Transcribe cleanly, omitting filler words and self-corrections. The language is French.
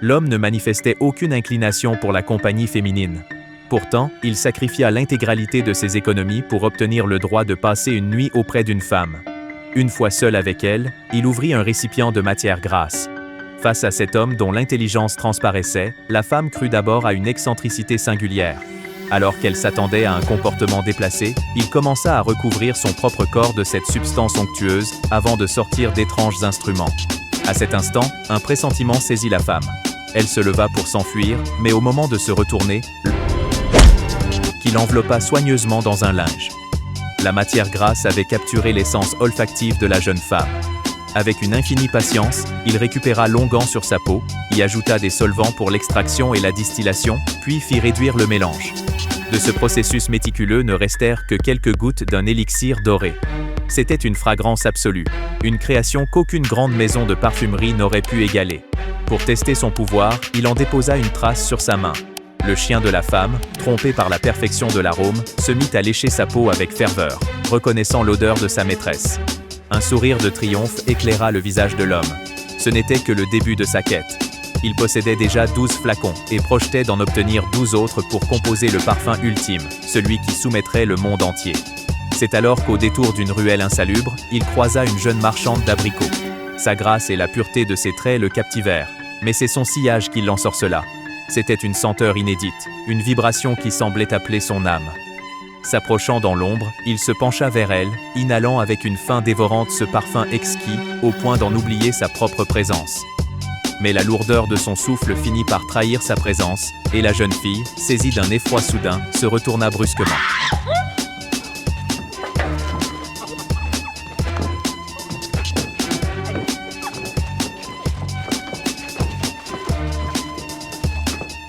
L'homme ne manifestait aucune inclination pour la compagnie féminine. Pourtant, il sacrifia l'intégralité de ses économies pour obtenir le droit de passer une nuit auprès d'une femme. Une fois seul avec elle, il ouvrit un récipient de matière grasse. Face à cet homme dont l'intelligence transparaissait, la femme crut d'abord à une excentricité singulière. Alors qu'elle s'attendait à un comportement déplacé, il commença à recouvrir son propre corps de cette substance onctueuse, avant de sortir d'étranges instruments. À cet instant, un pressentiment saisit la femme. Elle se leva pour s'enfuir, mais au moment de se retourner, qu'il enveloppa soigneusement dans un linge. La matière grasse avait capturé l'essence olfactive de la jeune femme. Avec une infinie patience, il récupéra l'onguent sur sa peau, y ajouta des solvants pour l'extraction et la distillation, puis fit réduire le mélange. De ce processus méticuleux ne restèrent que quelques gouttes d'un élixir doré. C'était une fragrance absolue, une création qu'aucune grande maison de parfumerie n'aurait pu égaler. Pour tester son pouvoir, il en déposa une trace sur sa main. Le chien de la femme, trompé par la perfection de l'arôme, se mit à lécher sa peau avec ferveur, reconnaissant l'odeur de sa maîtresse. Un sourire de triomphe éclaira le visage de l'homme. Ce n'était que le début de sa quête. Il possédait déjà 12 flacons et projetait d'en obtenir 12 autres pour composer le parfum ultime, celui qui soumettrait le monde entier. C'est alors qu'au détour d'une ruelle insalubre, il croisa une jeune marchande d'abricots. Sa grâce et la pureté de ses traits le captivèrent, mais c'est son sillage qui l'ensorcela. C'était une senteur inédite, une vibration qui semblait appeler son âme. S'approchant dans l'ombre, il se pencha vers elle, inhalant avec une faim dévorante ce parfum exquis, au point d'en oublier sa propre présence. Mais la lourdeur de son souffle finit par trahir sa présence, et la jeune fille, saisie d'un effroi soudain, se retourna brusquement.